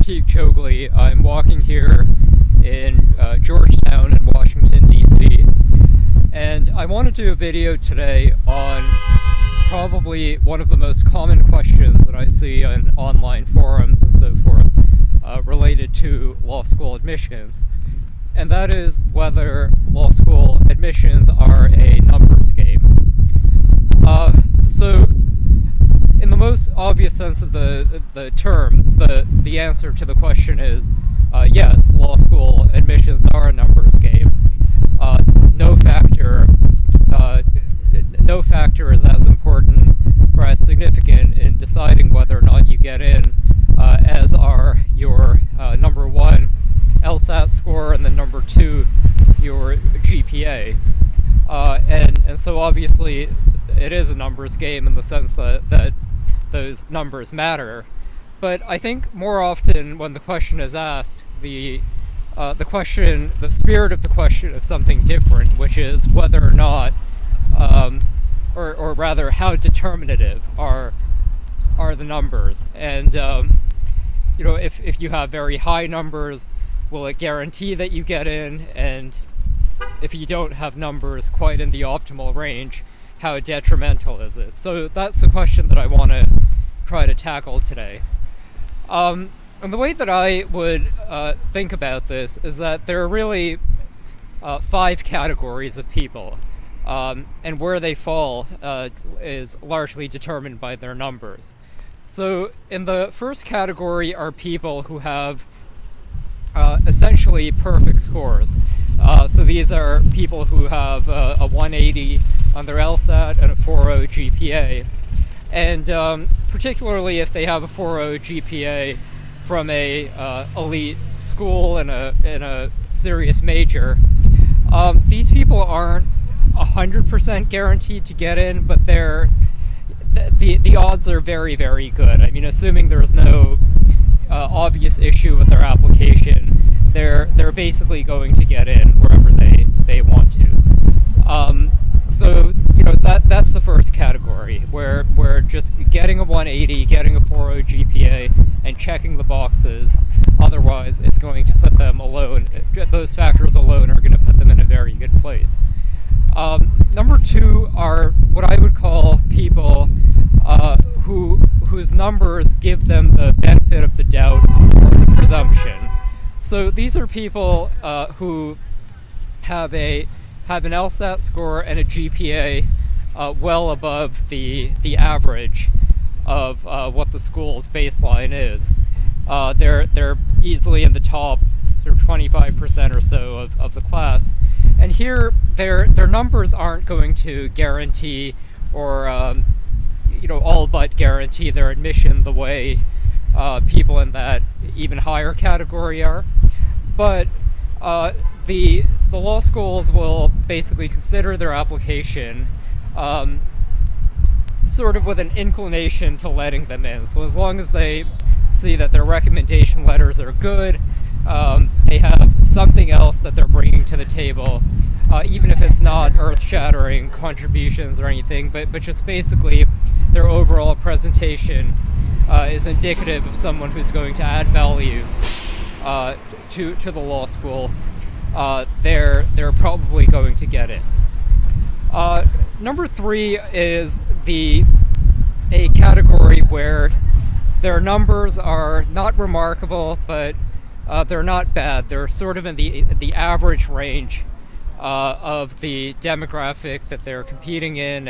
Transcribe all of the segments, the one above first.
Chougule. I'm walking here in Georgetown in Washington, D.C. And I want to do a video today on probably one of the most common questions that I see on online forums and so forth related to law school admissions. And that is whether law school admissions are a numbers game. So in the most obvious sense of the term, the answer to the question is yes, law school admissions are a numbers game. No factor is as important or as significant in deciding whether or not you get in as are your number one LSAT score and then number two your GPA. And so obviously it is a numbers game in the sense that those numbers matter. But I think more often when the question is asked, the spirit of the question is something different, which is whether or not, or rather how determinative are the numbers. And if you have very high numbers, will it guarantee that you get in? And if you don't have numbers quite in the optimal range, how detrimental is it? So that's the question that I want to try to tackle today. And the way that I would think about this is that there are really 5 categories of people, and where they fall is largely determined by their numbers. So in the first category are people who have essentially perfect scores. So these are people who have a 180 on their LSAT and a 4.0 GPA. And particularly if they have a 4.0 GPA from a elite school and a serious major, these people aren't 100% guaranteed to get in, but the odds are very, very good. I mean, assuming there's no obvious issue with their application, they're basically going to get in wherever they want to. So that's the first category, where just getting a 180, getting a 4.0 GPA, and checking the boxes. Otherwise, it's going to put them alone. Those factors alone are going to put them in a very good place. Number 2 are what I would call people whose numbers give them the benefit of the doubt or the presumption. So these are people who have an LSAT score and a GPA well above the average of what the school's baseline is. They're easily in the top sort of 25% or so of the class, and here their numbers aren't going to guarantee or all but guarantee their admission the way people in that even higher category are. But the law schools will basically consider their application sort of with an inclination to letting them in. So as long as they see that their recommendation letters are good, they have something else that they're bringing to the table, even if it's not earth-shattering contributions or anything, but just basically their overall presentation is indicative of someone who's going to add value to the law school, they're probably going to get it. Number 3 is a category where their numbers are not remarkable, but they're not bad. They're sort of in the average range of the demographic that they're competing in,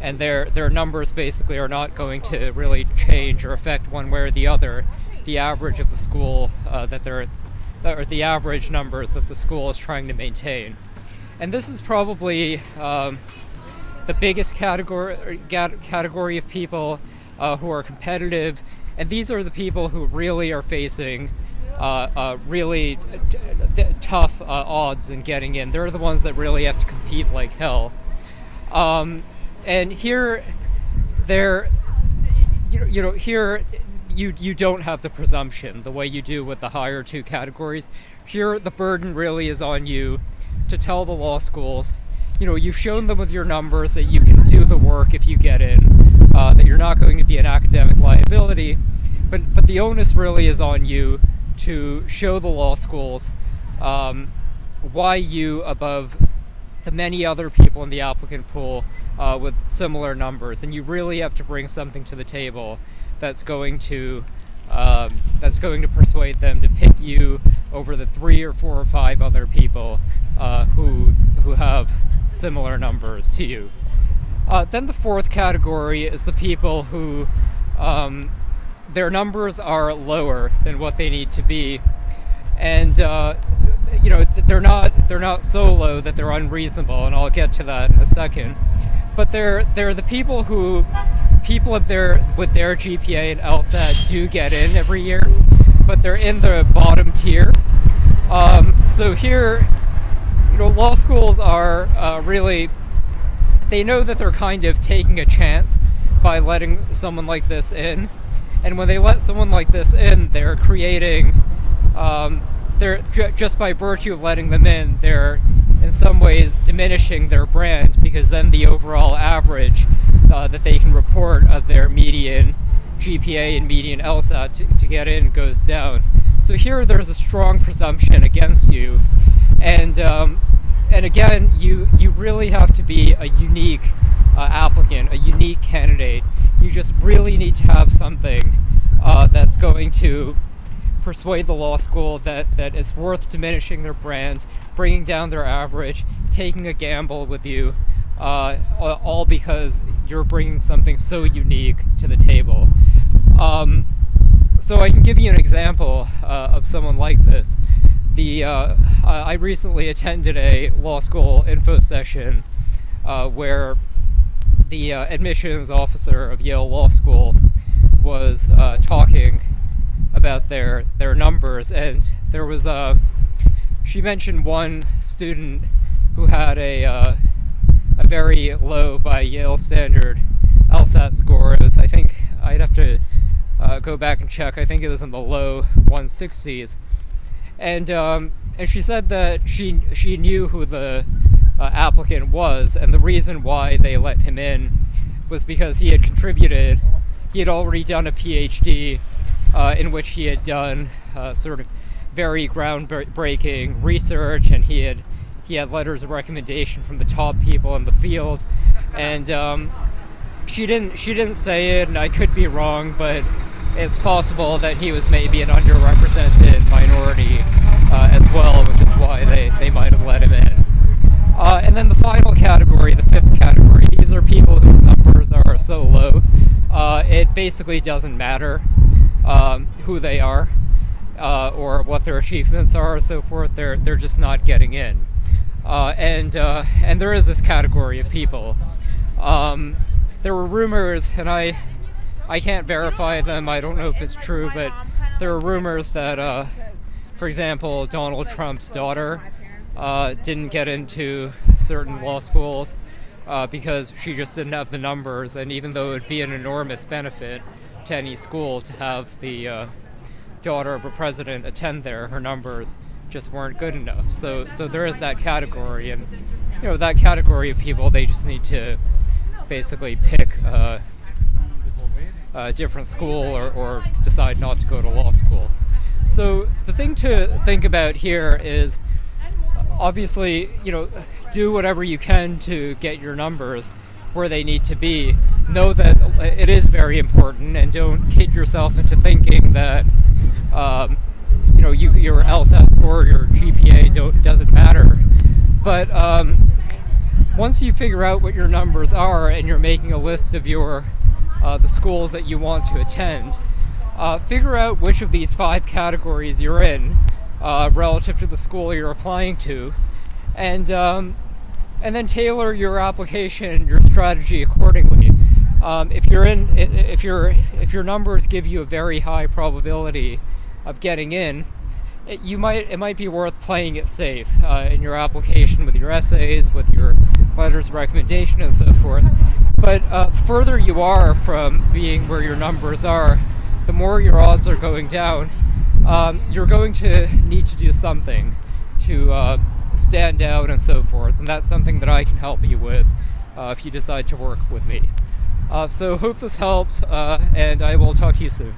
and their numbers basically are not going to really change or affect one way or the other the average of the school or the average numbers that the school is trying to maintain. And this is probably the biggest category of people who are competitive, and these are the people who really are facing really tough odds in getting in. They're the ones that really have to compete like hell. And here, here you don't have the presumption the way you do with the higher 2 categories. Here, the burden really is on you to tell the law schools, you've shown them with your numbers that you can do the work if you get in, that you're not going to be an academic liability, but the onus really is on you to show the law schools why you, above the many other people in the applicant pool with similar numbers, and you really have to bring something to the table that's going to persuade them to pick you over the 3 or 4 or 5 other people who have similar numbers to you. Then the fourth category is the people who their numbers are lower than what they need to be, and they're not so low that they're unreasonable, and I'll get to that in a second. But they're the people with their GPA and LSAT do get in every year, but they're in the bottom tier. So here, law schools are really, they know that they're kind of taking a chance by letting someone like this in, and when they let someone like this in, they're creating, they're just by virtue of letting them in, they're in some ways diminishing their brand, because then the overall average that they can report of their median GPA and median LSAT to get in goes down. So here there's a strong presumption against you, and again, you really have to be a unique applicant, a unique candidate. You just really need to have something that's going to persuade the law school that it's worth diminishing their brand, bringing down their average, taking a gamble with you, all because you're bringing something so unique to the table. So I can give you an example of someone like this. I recently attended a law school info session where the admissions officer of Yale Law School was talking about their numbers, and there was she mentioned one student who had a very low, by Yale standard, LSAT score. It was, I think, I'd have to go back and check. I think it was in the low 160s, and she said that she knew who the applicant was, and the reason why they let him in was because he had already done a PhD in which he had done sort of very groundbreaking research, and he had letters of recommendation from the top people in the field, and she didn't say it, and I could be wrong, but it's possible that he was maybe an underrepresented minority as well, which is why they might have let him in. And then the final category, the fifth category, these are people whose numbers are so low, it basically doesn't matter who they are or what their achievements are, or so forth. They're just not getting in. And there is this category of people. There were rumors, and I can't verify them, I don't know if it's true, but there were rumors that, for example, Donald Trump's daughter didn't get into certain law schools because she just didn't have the numbers, and even though it would be an enormous benefit to any school to have the daughter of a president attend there, her numbers just weren't good enough. So there is that category, and that category of people, they just need to basically pick a different school or decide not to go to law school. So the thing to think about here is, obviously, do whatever you can to get your numbers where they need to be. Know that it is very important, and don't kid yourself into thinking that your LSAT score, your GPA doesn't matter. But once you figure out what your numbers are and you're making a list of the schools that you want to attend, figure out which of these 5 categories you're in relative to the school you're applying to, and then tailor your application, your strategy accordingly. If your numbers give you a very high probability of getting in, it might be worth playing it safe in your application, with your essays, with your letters of recommendation, and so forth. But the further you are from being where your numbers are, the more your odds are going down. You're going to need to do something to stand out and so forth, and that's something that I can help you with if you decide to work with me. So hope this helps, and I will talk to you soon.